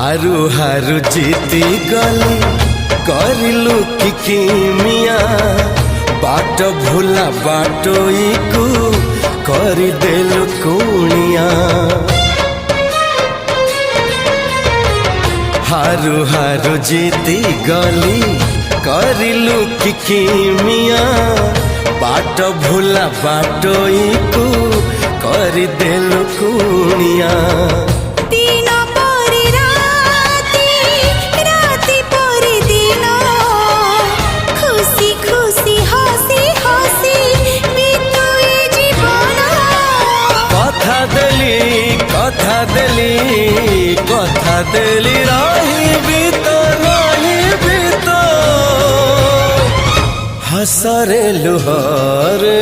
हारू हारू जीती गली करिलु कि किमिया बाट भूला बाटोई को करी देलु कुनिया। हारू हारू जीती गली करिलु कि किमिया बाट भूला बाटोई को करी देलु कुनिया। कथा देली रही तो हसरे लुहारे।